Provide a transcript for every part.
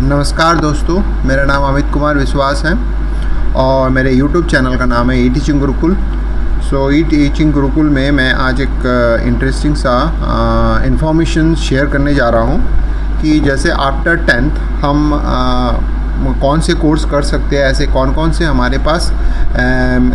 नमस्कार दोस्तों, मेरा नाम अमित कुमार विश्वास है और मेरे YouTube चैनल का नाम है ई टीचिंग गुरुकुल। ई टीचिंग गुरुकुल में मैं आज एक इंटरेस्टिंग सा इंफॉर्मेशन शेयर करने जा रहा हूँ कि जैसे आफ्टर 10th हम कौन से कोर्स कर सकते हैं, ऐसे कौन कौन से हमारे पास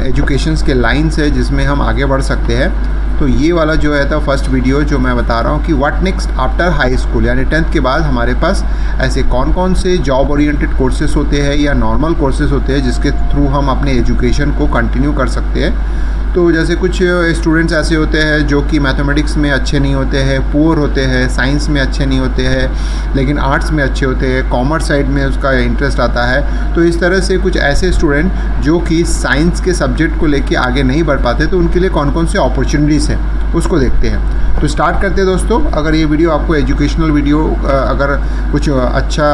एजुकेशंस के लाइन्स है जिसमें हम आगे बढ़ सकते हैं। तो ये वाला जो है तो फर्स्ट वीडियो जो मैं बता रहा हूँ कि what next after high school, यानी 10th के बाद हमारे पास ऐसे कौन कौन से जॉब ओरिएंटेड कोर्सेज होते हैं या नॉर्मल कोर्सेज होते हैं जिसके थ्रू हम अपने एजुकेशन को कंटिन्यू कर सकते हैं। तो जैसे कुछ स्टूडेंट्स ऐसे होते हैं जो कि मैथमेटिक्स में अच्छे नहीं होते हैं, पुअर होते हैं, साइंस में अच्छे नहीं होते हैं लेकिन आर्ट्स में अच्छे होते हैं, कॉमर्स साइड में उसका इंटरेस्ट आता है। तो इस तरह से कुछ ऐसे स्टूडेंट जो कि साइंस के सब्जेक्ट को लेके आगे नहीं बढ़ पाते, तो उनके लिए कौन कौन से अपॉर्चुनिटीज़ हैं उसको देखते हैं। तो स्टार्ट करते हैं दोस्तों। अगर ये वीडियो आपको एजुकेशनल वीडियो अगर कुछ अच्छा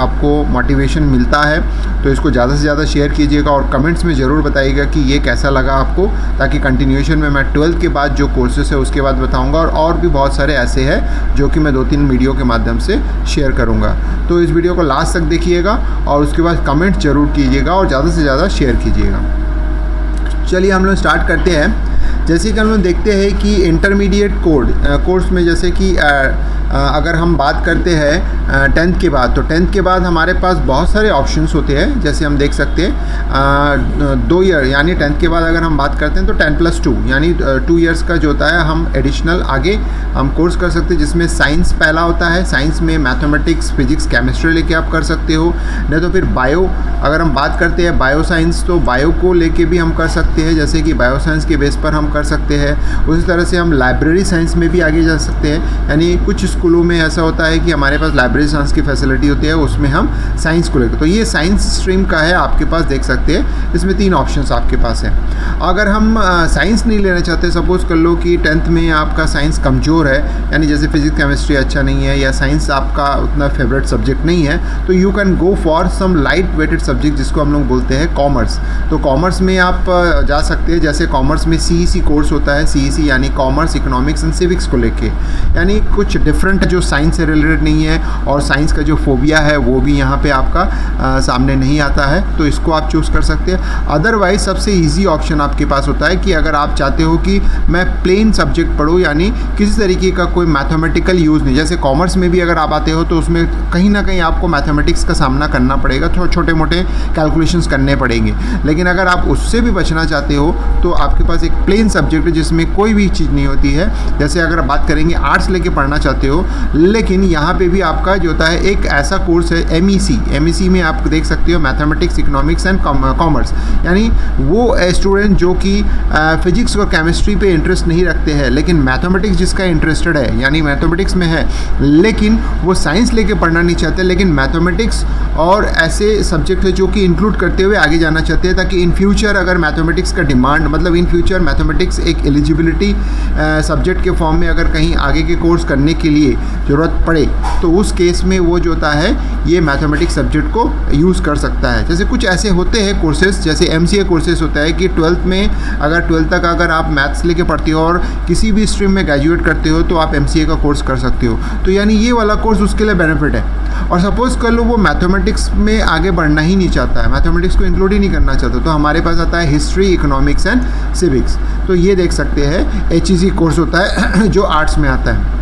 आपको मोटिवेशन मिलता है तो इसको ज़्यादा से ज़्यादा शेयर कीजिएगा और कमेंट्स में ज़रूर बताइएगा कि ये कैसा लगा आपको, ताकि कंटिन्यूएशन में मैं 12th के बाद जो कोर्सेस है उसके बाद बताऊंगा और भी बहुत सारे ऐसे हैं जो कि मैं 2-3 वीडियो के माध्यम से शेयर करूंगा। तो इस वीडियो को लास्ट तक देखिएगा और उसके बाद कमेंट ज़रूर कीजिएगा और ज़्यादा से ज़्यादा शेयर कीजिएगा। चलिए हम लोग स्टार्ट करते हैं। जैसे कि हम लोग देखते हैं कि इंटरमीडिएट कोर्स में जैसे कि अगर हम बात करते हैं 10th के बाद, तो 10th के बाद हमारे पास बहुत सारे ऑप्शंस होते हैं। जैसे हम देख सकते हैं 2 ईयर, यानी 10th के बाद अगर हम बात करते हैं तो 10+2 यानी 2 इयर्स का जो होता है हम एडिशनल आगे हम कोर्स कर सकते हैं, जिसमें साइंस पहला होता है। साइंस में मैथमेटिक्स, फिजिक्स, केमिस्ट्री लेके आप कर सकते हो। नहीं तो फिर बायो, अगर हम बात करते हैं बायो साइंस, तो बायो को लेके भी हम कर सकते हैं, जैसे कि बायो साइंस के बेस पर हम कर सकते हैं। उसी तरह से हम लाइब्रेरी साइंस में भी आगे जा सकते हैं। यानी कुछ स्कूलों में ऐसा होता है कि हमारे पास लाइब्रेरी साइंस की फैसिलिटी होती है, उसमें हम साइंस को लेकर, तो ये साइंस स्ट्रीम का है, आपके पास देख सकते हैं। इसमें 3 ऑप्शंस आपके पास हैं। अगर हम साइंस नहीं लेना चाहते, सपोज़ कर लो कि 10th में आपका साइंस कमज़ोर है, यानी जैसे फिजिक्स केमिस्ट्री अच्छा नहीं है या साइंस आपका उतना फेवरेट सब्जेक्ट नहीं है, तो you can go for some light weighted subject जिसको हम लोग बोलते हैं कॉमर्स। तो कॉमर्स में आप जा सकते हैं। जैसे कॉमर्स में CEC कोर्स होता है, CEC यानी कॉमर्स, इकोनॉमिक्स एंड सिविक्स को लेके, यानी कुछ डिफरेंट जो साइंस से रिलेटेड नहीं है और साइंस का जो फोबिया है वो भी यहाँ पे आपका सामने नहीं आता है, तो इसको आप चूज़ कर सकते हैं। अदरवाइज सबसे इजी ऑप्शन आपके पास होता है कि अगर आप चाहते हो कि मैं प्लेन सब्जेक्ट पढ़ूँ, यानी किसी तरीके का कोई मैथमेटिकल यूज़ नहीं। जैसे कॉमर्स में भी अगर आप आते हो तो उसमें कहीं ना कहीं आपको मैथमेटिक्स का सामना करना पड़ेगा, छोटे मोटे कैलकुलेशंस करने पड़ेंगे। लेकिन अगर आप उससे भी बचना चाहते हो तो आपके पास एक प्लेन सब्जेक्ट है जिसमें कोई भी चीज़ नहीं होती है। जैसे अगर बात करेंगे आर्ट्स लेके पढ़ना चाहते हो, लेकिन यहाँ पे भी आपका जो होता है एक ऐसा कोर्स है MEC में आप देख सकते हो मैथमेटिक्स, इकोनॉमिक्स एंड कॉमर्स, यानी वो स्टूडेंट जो कि फिजिक्स और केमिस्ट्री पे इंटरेस्ट नहीं रखते हैं लेकिन मैथमेटिक्स जिसका इंटरेस्टेड है, यानी मैथमेटिक्स में है लेकिन वो साइंस लेके पढ़ना नहीं चाहते, लेकिन मैथमेटिक्स और ऐसे सब्जेक्ट है जो कि इंक्लूड करते हुए आगे जाना चाहते हैं, ताकि इन फ्यूचर अगर मैथमेटिक्स का डिमांड, मतलब इन फ्यूचर मैथमेटिक्स एक एलिजिबिलिटी सब्जेक्ट के फॉर्म में अगर कहीं आगे के कोर्स करने के लिए ज़रूरत पड़े तो उस केस में वो जो होता है ये मैथमेटिक्स सब्जेक्ट को यूज़ कर सकता है। जैसे कुछ ऐसे होते हैं कोर्सेज, जैसे MCA कोर्सेज होता है कि 12th में अगर 12th तक अगर आप मैथ्स लेके पढ़ते हो और किसी भी स्ट्रीम में ग्रेजुएट करते हो तो आप MCA का कोर्स कर सकते हो। तो यानी ये वाला कोर्स उसके लिए बेनिफिट है। और सपोज़ कर लो वो मैथमेटिक्स में आगे बढ़ना ही नहीं चाहता है, मैथमेटिक्स को इंक्लूड ही नहीं करना चाहता, तो हमारे पास आता है हिस्ट्री, इकोनॉमिक्स एंड सिविक्स। तो ये देख सकते हैं HEC कोर्स होता है जो आर्ट्स में आता है।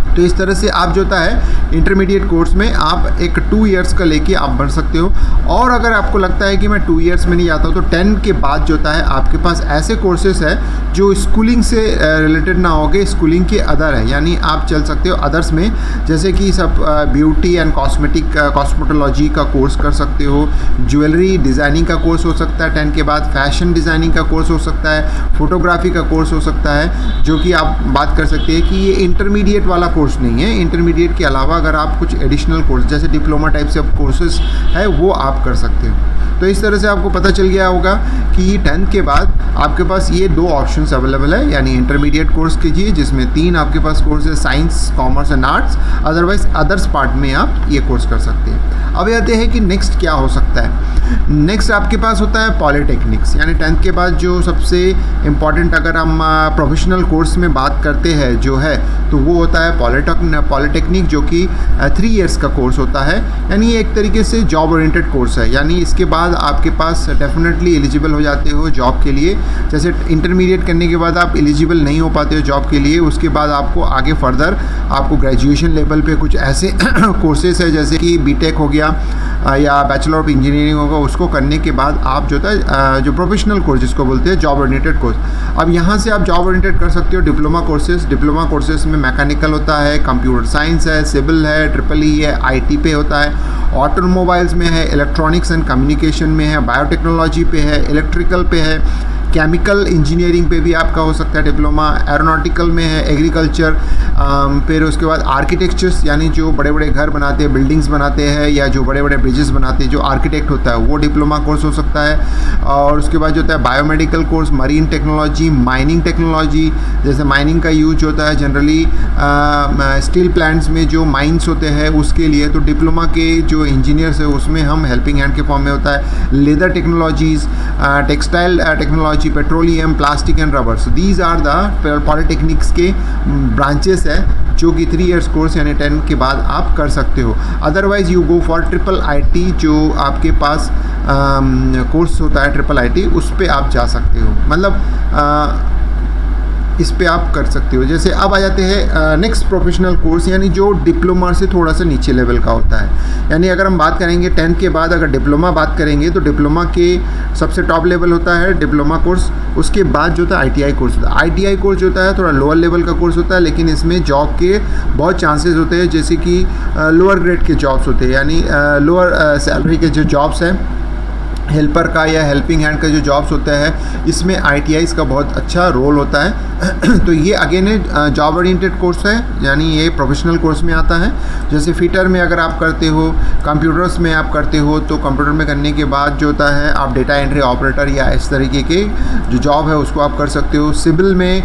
तो इस तरह से आप जो होता है इंटरमीडिएट कोर्स में आप एक 2 इयर्स का लेके आप बढ़ सकते हो। और अगर आपको लगता है कि मैं 2 इयर्स में नहीं जाता हूँ तो 10 के बाद जो होता है आपके पास ऐसे कोर्सेस है जो स्कूलिंग से रिलेटेड ना होके स्कूलिंग के अदर है, यानी आप चल सकते हो अदर्स में। जैसे कि सब ब्यूटी एंड कॉस्मेटोलॉजी का कोर्स कर सकते हो, ज्वेलरी डिज़ाइनिंग का कोर्स हो सकता है 10 के बाद, फैशन डिज़ाइनिंग का कोर्स हो सकता है, फोटोग्राफी का कोर्स हो सकता है, जो कि आप बात कर सकते हैं कि ये इंटरमीडिएट वाला कोर्स नहीं है। इंटरमीडिएट के अलावा अगर आप कुछ एडिशनल कोर्स जैसे डिप्लोमा टाइप से कोर्सेज है वो आप कर सकते हो। तो इस तरह से आपको पता चल गया होगा कि 10th के बाद आपके पास ये 2 ऑप्शंस अवेलेबल है, यानी इंटरमीडिएट कोर्स कीजिए जिसमें 3 आपके पास कोर्स है, science, commerce and arts. Otherwise others part में आप ये कोर्स कर सकते हैं। अब आते हैं कि नेक्स्ट क्या हो सकता है। नेक्स्ट आपके पास होता है पॉलिटेक्निक्स, यानी 10th के बाद जो सबसे इम्पॉर्टेंट अगर हम प्रोफेशनल कोर्स में बात करते हैं जो है, तो वो होता है पॉलिटेक्निक, जो कि 3 इयर्स का कोर्स होता है। यानी ये एक तरीके से जॉब ओरिएंटेड कोर्स है, यानी इसके बाद आपके पास डेफिनेटली एलिजिबल हो जाते हो जॉब के लिए। जैसे इंटरमीडिएट करने के बाद आप एलिजिबल नहीं हो पाते हो जॉब के लिए, उसके बाद आपको आगे फर्दर आपको ग्रेजुएशन लेवल पे कुछ ऐसे कोर्सेज है जैसे कि बीटेक हो गया या बैचलर ऑफ इंजीनियरिंग होगा, उसको करने के बाद आप जो है जो प्रोफेशनल कोर्स जिसको बोलते हैं जॉब ओरिएंटेड कोर्स, अब यहाँ से आप जॉब ओरिएंटेड कर सकते हो डिप्लोमा कोर्सेज। डिप्लोमा कोर्सेज में मैकेनिकल होता है, कंप्यूटर साइंस है, सिविल है, ट्रिपल ई है, आईटी पे होता है, ऑटोमोबाइल्स में है, इलेक्ट्रॉनिक्स एंड कम्युनिकेशन में है, बायोटेक्नोलॉजी पे है, इलेक्ट्रिकल पे है, केमिकल इंजीनियरिंग पे भी आपका हो सकता है डिप्लोमा, एरोनॉटिकल में है, एग्रीकल्चर, फिर उसके बाद आर्किटेक्चर्स यानी जो बड़े बड़े घर बनाते हैं, बिल्डिंग्स बनाते हैं या जो बड़े बड़े ब्रिजेस बनाते हैं, जो आर्किटेक्ट होता है वो डिप्लोमा कोर्स हो सकता है। और उसके बाद जो होता है biomedical course, marine technology, mining technology, जैसे माइनिंग का यूज होता है जनरली स्टील प्लांट्स में जो माइंस होते हैं उसके लिए, तो डिप्लोमा के जो इंजीनियर्स है उसमें हम हेल्पिंग हैंड के फॉर्म में होता है। Leather technologies, textile technology, petroleum, plastic and rubber, so these are the polytechnics के ब्रांचेस है जो कि 3 इयर्स कोर्स यानी 10 के बाद आप कर सकते हो। Otherwise you go for triple IT, जो आपके पास कोर्स होता है ट्रिपल आईटी, उस पर आप जा सकते हो, मतलब इस पे आप कर सकते हो। जैसे अब आ जाते हैं नेक्स्ट प्रोफेशनल कोर्स, यानी जो डिप्लोमा से थोड़ा सा नीचे लेवल का होता है। यानी अगर हम बात करेंगे 10th के बाद अगर डिप्लोमा बात करेंगे तो डिप्लोमा के सबसे टॉप लेवल होता है डिप्लोमा कोर्स, उसके बाद जो होता है आईटीआई कोर्स होता है। आईटीआई कोर्स जो होता है थोड़ा लोअर लेवल का कोर्स होता है, लेकिन इसमें जॉब के बहुत चांसेस होते हैं, जैसे कि लोअर ग्रेड के जॉब्स होते हैं, यानी लोअर सैलरी के जो जॉब्स हैं, हेल्पर का या हेल्पिंग हैंड का जो जॉब्स होता है, इसमें आईटीआईज़ का बहुत अच्छा रोल होता है। तो ये अगेन जॉब ओरिएंटेड कोर्स है, यानी ये प्रोफेशनल कोर्स में आता है। जैसे फिटर में अगर आप करते हो, कंप्यूटर्स में आप करते हो, तो कंप्यूटर में करने के बाद जो होता है आप डेटा एंट्री ऑपरेटर या इस तरीके के जो जॉब है उसको आप कर सकते हो। सिविल में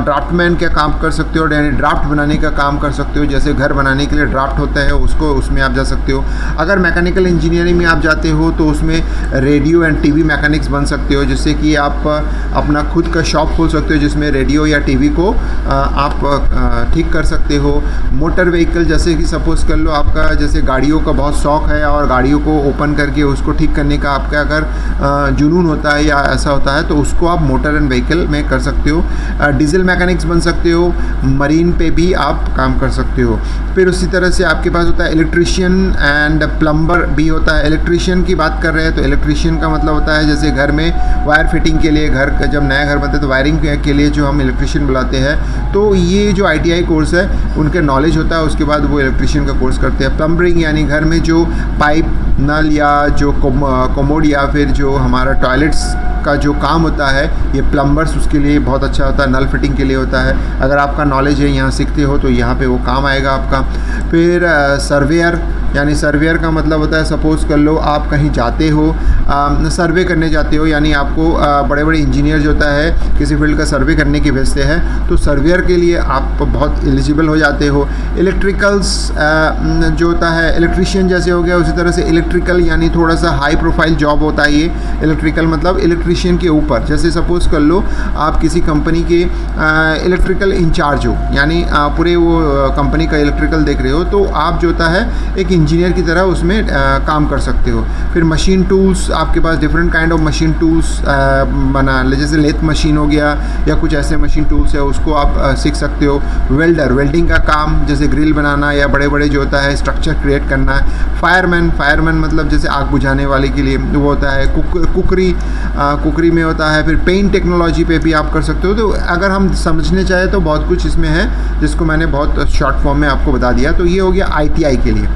ड्राफ्टमैन का काम कर सकते हो, यानी ड्राफ्ट बनाने का काम कर सकते हो, जैसे घर बनाने के लिए ड्राफ्ट होता है उसको, उसमें आप जा सकते हो। अगर मैकेनिकल इंजीनियरिंग में आप जाते हो तो उसमें रेडियो एंड टीवी मैकेनिक्स बन सकते हो, जिससे कि आप अपना खुद का शॉप खोल सकते हो जिसमें रेडियो या टीवी को आप ठीक कर सकते हो। मोटर व्हीकल, जैसे कि सपोज़ कर लो आपका जैसे गाड़ियों का बहुत शौक़ है और गाड़ियों को ओपन करके उसको ठीक करने का आपका अगर जुनून होता है या ऐसा होता है तो उसको आप मोटर एंड व्हीकल में कर सकते हो। डीजल मैकेनिक्स बन सकते हो, मरीन पे भी आप काम कर सकते हो। फिर उसी तरह से आपके पास होता है इलेक्ट्रीशियन एंड प्लम्बर भी होता है। इलेक्ट्रीशियन की बात कर रहे हैं तो इलेक्ट्रीशियन का मतलब होता है जैसे घर में वायर फिटिंग के लिए, घर का जब नया घर बनता है तो वायरिंग के लिए जो हम इलेक्ट्रीशियन बुलाते हैं, तो ये जो आईटीआई कोर्स है उनके नॉलेज होता है, उसके बाद वो इलेक्ट्रीशियन का कोर्स करते हैं। प्लम्बरिंग यानी घर में जो पाइप, नल या जो कोमोड या फिर जो हमारा टॉयलेट्स का जो काम होता है, ये प्लम्बर्स उसके लिए बहुत अच्छा होता है, नल फिटिंग के लिए होता है। अगर आपका नॉलेज है, यहाँ सीखते हो तो यहाँ पे वो काम आएगा आपका। फिर सर्वेयर, यानी सर्वेयर का मतलब होता है सपोज़ कर लो आप कहीं जाते हो, सर्वे करने जाते हो, यानी आपको बड़े बड़े इंजीनियर जो होता है किसी फील्ड का सर्वे करने के भेजते हैं, तो सर्वेयर के लिए आप बहुत एलिजिबल हो जाते हो। इलेक्ट्रिकल्स जो होता है इलेक्ट्रीशियन जैसे हो गया, उसी तरह से इलेक्ट्रिकल यानी थोड़ा सा हाई प्रोफाइल जॉब होता है ये। इलेक्ट्रिकल मतलब इलेक्ट्रीशियन के ऊपर, जैसे सपोज़ कर लो आप किसी कंपनी के इलेक्ट्रिकल इंचार्ज हो, यानी पूरे वो कंपनी का इलेक्ट्रिकल देख रहे हो, तो आप जो होता है एक इंजीनियर की तरह उसमें काम कर सकते हो। फिर मशीन टूल्स, आपके पास different kind of machine tools बना, जैसे लेथ मशीन हो गया या कुछ ऐसे मशीन टूल्स है उसको आप सीख सकते हो। वेल्डर, वेल्डिंग का काम जैसे ग्रिल बनाना या बड़े बड़े जो होता है स्ट्रक्चर क्रिएट करना। फायरमैन, फायरमैन मतलब जैसे आग बुझाने वाले के लिए वो होता है। कुकरी में होता है। फिर पेंट टेक्नोलॉजी पे भी आप कर सकते हो। तो अगर हम समझने चाहें तो बहुत कुछ इसमें है जिसको मैंने बहुत शॉर्ट फॉर्म में आपको बता दिया। तो ये हो गया आईटीआई के लिए।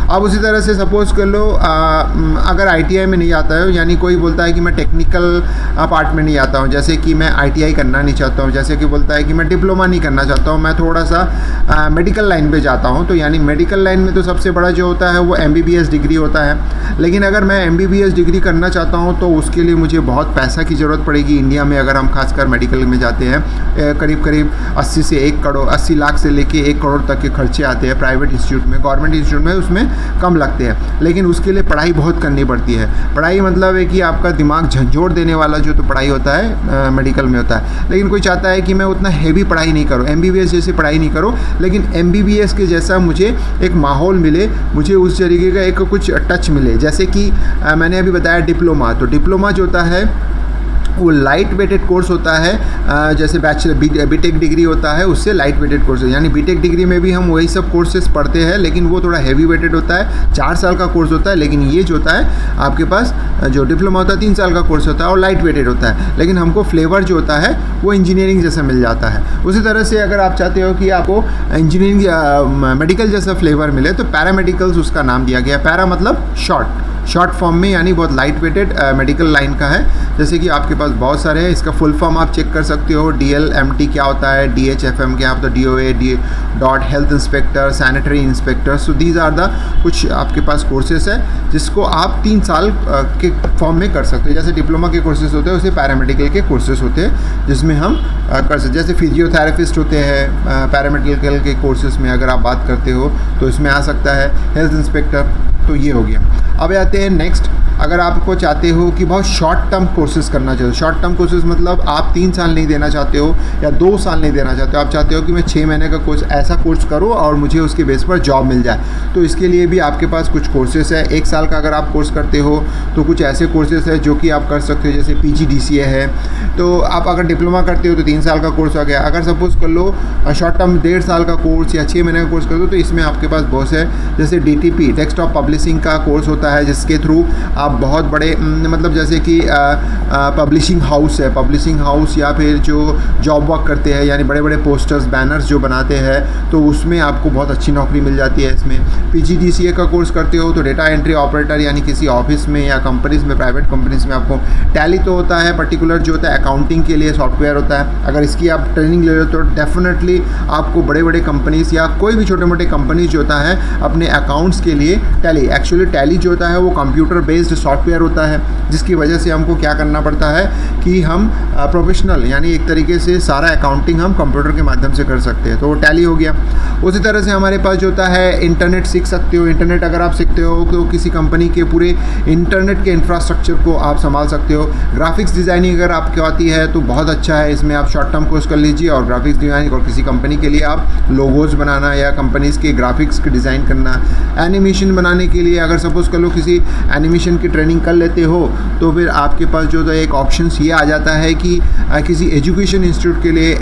अब उसी तरह से सपोज़ कर लो अगर आईटीआई में नहीं आता है, यानी कोई बोलता है कि मैं टेक्निकल पार्ट में नहीं आता हूँ, जैसे कि मैं आईटीआई करना नहीं चाहता हूँ, जैसे कि बोलता है कि मैं डिप्लोमा नहीं करना चाहता हूँ, मैं थोड़ा सा मेडिकल लाइन पे जाता हूँ, तो यानी मेडिकल लाइन में तो सबसे बड़ा जो होता है वो MBBS डिग्री होता है। लेकिन अगर मैं MBBS डिग्री करना चाहता हूँ तो उसके लिए मुझे बहुत पैसा की ज़रूरत पड़ेगी। इंडिया में अगर हम खासकर मेडिकल में जाते हैं करीब करीब 80 लाख से लेके 1 करोड़ तक के खर्चे आते हैं प्राइवेट इंस्टीट्यूट में। गवर्नमेंट इंस्टीट्यूट में उसमें कम लगते हैं, लेकिन उसके लिए पढ़ाई बहुत करनी पड़ती है। पढ़ाई मतलब है कि आपका दिमाग झंझोड़ देने वाला जो तो पढ़ाई होता है मेडिकल में होता है। लेकिन कोई चाहता है कि मैं उतना हैवी पढ़ाई नहीं करूँ, MBBS जैसी पढ़ाई नहीं करूँ, लेकिन MBBS के जैसा मुझे एक माहौल मिले, मुझे उस तरीके का एक कुछ टच मिले। जैसे कि मैंने अभी बताया डिप्लोमा, तो डिप्लोमा जो होता है वो लाइट वेटेड कोर्स होता है, जैसे बैचलर बीटेक डिग्री होता है उससे लाइट वेटेड कोर्स है। यानी बीटेक डिग्री में भी हम वही सब कोर्सेज पढ़ते हैं, लेकिन वो थोड़ा हैवी वेटेड होता है, 4 साल का कोर्स होता है। लेकिन ये जो होता है आपके पास जो डिप्लोमा होता है 3 साल का कोर्स होता है और लाइट वेटेड होता है, लेकिन हमको फ्लेवर जो होता है वो इंजीनियरिंग जैसा मिल जाता है। उसी तरह से अगर आप चाहते हो कि आपको इंजीनियरिंग मेडिकल जैसा फ्लेवर मिले तो पैरामेडिकल्स उसका नाम दिया गया। पैरा मतलब शॉर्ट फॉर्म में, यानी बहुत लाइट वेटेड मेडिकल लाइन का है। जैसे कि आपके पास बहुत सारे हैं, इसका फुल फॉर्म आप चेक कर सकते हो। DLMT क्या होता है, DHFM क्या होता है, DOA dot health inspector, sanitary inspector. So these are the कुछ आपके पास कोर्सेस है जिसको आप 3 साल के फॉर्म में कर सकते हो। जैसे डिप्लोमा के कोर्सेज होते हैं उसे पैरामेडिकल के कोर्सेज होते हैं जिसमें हम कर सकते। जैसे फिजियोथेरेपिस्ट होते हैं पैरामेडिकल के कोर्सेज में, अगर आप बात करते हो तो इसमें आ सकता है हेल्थ इंस्पेक्टर। तो ये हो गया। अब आते हैं नेक्स्ट, अगर आपको चाहते हो कि बहुत शॉर्ट टर्म कोर्सेज करना चाहते हो, शॉर्ट टर्म कोर्सेज मतलब आप 3 साल नहीं देना चाहते हो या 2 साल नहीं देना चाहते हो, आप चाहते हो कि मैं 6 महीने का कोर्स ऐसा कोर्स करूँ और मुझे उसके बेस पर जॉब मिल जाए, तो इसके लिए भी आपके पास कुछ कोर्सेज है। 1 साल का अगर आप कोर्स करते हो तो कुछ ऐसे कोर्सेज है जो कि आप कर सकते हो, जैसे PGDCA है। तो आप अगर डिप्लोमा करते हो तो 3 साल का कोर्स हो गया। अगर सपोज़ कर लो शॉर्ट टर्म 1.5 साल का कोर्स या 6 महीने का कोर्स कर दो तो इसमें आपके पास बहुत से, जैसे DTP डेस्कटॉप पब्लिशिंग का कोर्स होता है, जिसके थ्रू आप बहुत बड़े मतलब जैसे कि पब्लिशिंग हाउस है, पब्लिशिंग हाउस या फिर जो जॉब वर्क करते हैं, यानी बड़े बड़े पोस्टर्स बैनर्स जो बनाते हैं, तो उसमें आपको बहुत अच्छी नौकरी मिल जाती है। इसमें PGDCA का कोर्स करते हो तो डेटा एंट्री ऑपरेटर, यानी किसी ऑफिस में या कंपनीज में, प्राइवेट कंपनीज में आपको टैली तो होता है, पर्टिकुलर जो होता है अकाउंटिंग के लिए सॉफ्टवेयर होता है। अगर इसकी आप ट्रेनिंग ले रहे हो तो डेफिनेटली आपको बड़े बड़े कंपनीज या कोई भी छोटे मोटे कंपनीज जो होता है अपने अकाउंट्स के लिए टैली, एक्चुअली टैली जो होता है वो कंप्यूटर बेस्ड सॉफ्टवेयर होता है, जिसकी वजह से हमको क्या करना पड़ता है कि हम प्रोफेशनल, यानी एक तरीके से सारा अकाउंटिंग हम कंप्यूटर के माध्यम से कर सकते हैं, तो वो टैली हो गया। उसी तरह से हमारे पास जो होता है इंटरनेट सीख सकते हो। इंटरनेट अगर आप सीखते हो तो किसी कंपनी के पूरे इंटरनेट के इंफ्रास्ट्रक्चर को आप संभाल सकते हो। ग्राफिक्स डिज़ाइनिंग अगर आपको आती है तो बहुत अच्छा है, इसमें आप शॉर्ट टर्म कोर्स कर लीजिए और ग्राफिक्स डिज़ाइनिंग, और किसी कंपनी के लिए आप लोगोज़ बनाना या कंपनीज़ के ग्राफिक्स के डिज़ाइन करना। एनिमेशन बनाने के लिए अगर सपोज़ कर लो किसी एनिमेशन की ट्रेनिंग कर लेते हो तो फिर आपके पास जो है एक ऑप्शंस ये आ जाता है कि किसी एजुकेशन इंस्टीट्यूट के लिए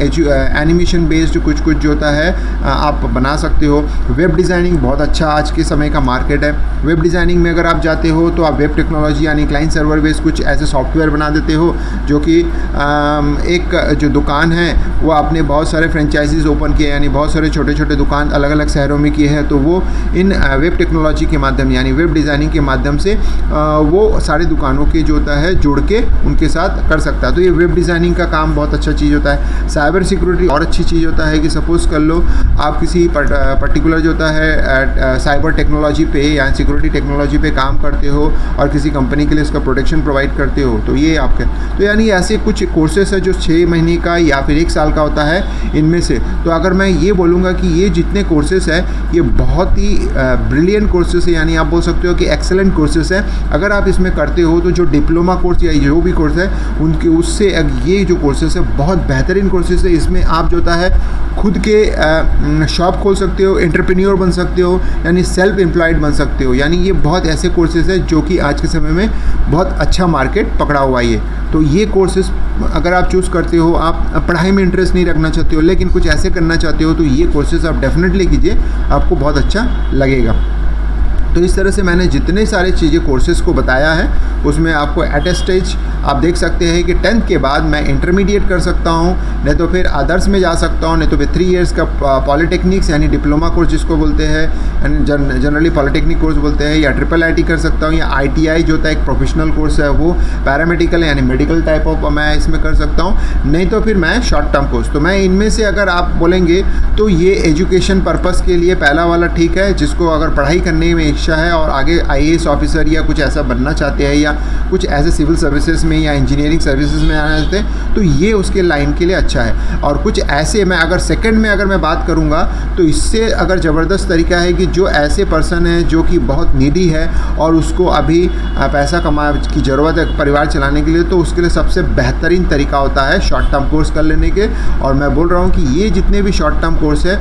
एनिमेशन बेस्ड कुछ जो होता है आप बना सकते हो। वेब डिज़ाइनिंग बहुत अच्छा आज के समय का मार्केट है। वेब डिज़ाइनिंग में अगर आप जाते हो तो आप वेब टेक्नोलॉजी यानी क्लाइंट सर्वर बेस्ड कुछ ऐसे सॉफ्टवेयर बना देते हो जो कि एक जो दुकान है वो आपने बहुत सारे फ्रेंचाइजीज ओपन किए, यानी बहुत सारे छोटे छोटे दुकान अलग अलग शहरों में किए हैं, तो वो इन वेब टेक्नोलॉजी के माध्यम यानी वेब डिज़ाइनिंग के माध्यम से वो सारे दुकानों के जो होता है जुड़ के उनके साथ कर सकता है। तो ये वेब डिज़ाइनिंग का काम बहुत अच्छा चीज़ होता है। साइबर सिक्योरिटी और अच्छी चीज़ होता है कि सपोज़ कर लो आप किसी पर्टिकुलर जो होता है साइबर टेक्नोलॉजी पे या सिक्योरिटी टेक्नोलॉजी पे काम करते हो और किसी कंपनी के लिए उसका प्रोटेक्शन प्रोवाइड करते हो, तो ये आपके, तो यानी ऐसे कुछ कोर्सेस है जो 6 महीने का या फिर 1 साल का होता है इनमें से। तो अगर मैं ये बोलूँगा कि ये जितने कोर्सेस है ये बहुत ही ब्रिलियंट कोर्सेस है, यानी आप बोल सकते हो कि एक्सेलेंट कोर्सेस है। अगर आप इसमें करते हो तो जो डिप्लोमा कोर्स या जो भी कोर्स है उनके उससे ये जो कोर्सेस है बहुत बेहतरीन कोर्सेस है। इसमें आप जो होता है खुद के शॉप खोल सकते हो, एंटरप्रेन्योर बन सकते हो, यानी सेल्फ एम्प्लॉयड बन सकते हो। यानी ये बहुत ऐसे कोर्सेज है जो कि आज के समय में बहुत अच्छा मार्केट पकड़ा हुआ है। तो ये कोर्सेज अगर आप चूज़ करते हो, आप पढ़ाई में इंटरेस्ट नहीं रखना चाहते हो लेकिन कुछ ऐसे करना चाहते हो, तो ये कोर्सेज आप डेफिनेटली कीजिए, आपको बहुत अच्छा लगेगा। तो इस तरह से मैंने जितने सारे चीज़ें कोर्सेज़ को बताया है उसमें आपको एट ए स्टेज आप देख सकते हैं कि 10th के बाद मैं इंटरमीडिएट कर सकता हूँ, नहीं तो फिर अदर्स में जा सकता हूँ, नहीं तो फिर 3 इयर्स का पॉलिटेक्निक्स यानी डिप्लोमा कोर्स जिसको बोलते हैं, यानी जनरली पॉलिटेक्निक कोर्स बोलते हैं, या IIIT कर सकता हूँ, या ITI जो होता है एक प्रोफेशनल कोर्स है वो पैरामेडिकल यानी मेडिकल टाइप ऑफ मैं इसमें कर सकता हूँ, नहीं तो फिर मैं शॉर्ट टर्म कोर्स। तो मैं इनमें से अगर आप बोलेंगे तो ये एजुकेशन पर्पज़ के लिए पहला वाला ठीक है, जिसको अगर पढ़ाई करने में इच्छा है और आगे IAS ऑफिसर या कुछ ऐसा बनना चाहते हैं या कुछ ऐसे सिविल सर्विसेज में या इंजीनियरिंग सर्विसेज में आना चाहते हैं, तो ये उसके लाइन के लिए अच्छा है। और कुछ ऐसे मैं अगर सेकंड में अगर मैं बात करूँगा तो इससे अगर ज़बरदस्त तरीका है कि जो ऐसे पर्सन है जो कि बहुत नीडी है और उसको अभी पैसा कमा की ज़रूरत है परिवार चलाने के लिए, तो उसके लिए सबसे बेहतरीन तरीका होता है शॉर्ट टर्म कोर्स कर लेने के। और मैं बोल रहा हूँ कि ये जितने भी शॉर्ट टर्म कोर्स है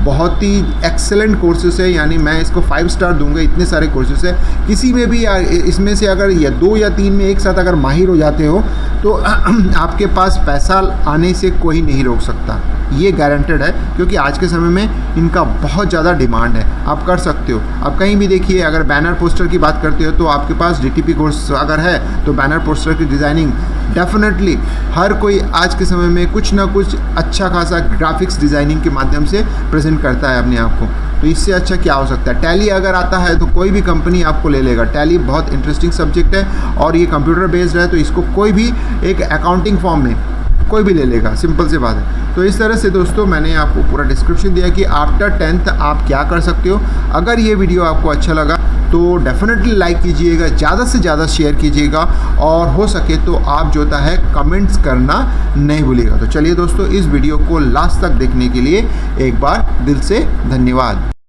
बहुत ही एक्सेलेंट कोर्सेस है, यानी मैं इसको 5 स्टार दूंगा। इतने सारे कोर्सेस है, किसी में भी इसमें से अगर या 2 या 3 में एक साथ अगर माहिर हो जाते हो तो आपके पास पैसा आने से कोई नहीं रोक सकता, ये गारंटेड है। क्योंकि आज के समय में इनका बहुत ज़्यादा डिमांड है, आप कर सकते हो। आप कहीं भी देखिए, अगर बैनर पोस्टर की बात करते हो तो आपके पास DTP कोर्स अगर है तो बैनर पोस्टर की डिज़ाइनिंग डेफिनेटली हर कोई आज के समय में कुछ ना कुछ अच्छा खासा ग्राफिक्स डिज़ाइनिंग के माध्यम से प्रेजेंट करता है अपने आप को। तो इससे अच्छा क्या हो सकता है। टैली अगर आता है तो कोई भी कंपनी आपको ले लेगा। टैली बहुत इंटरेस्टिंग सब्जेक्ट है और ये कंप्यूटर बेस्ड है, तो इसको कोई भी एक अकाउंटिंग फॉर्म में कोई भी ले लेगा, सिंपल सी बात है। तो इस तरह से दोस्तों मैंने आपको पूरा डिस्क्रिप्शन दिया कि आफ्टर 10th आप क्या कर सकते हो। अगर ये वीडियो आपको अच्छा लगा तो डेफिनेटली लाइक कीजिएगा, ज़्यादा से ज़्यादा शेयर कीजिएगा और हो सके तो आप जो होता है कमेंट्स करना नहीं भूलिएगा। तो चलिए दोस्तों, इस वीडियो को लास्ट तक देखने के लिए एक बार दिल से धन्यवाद।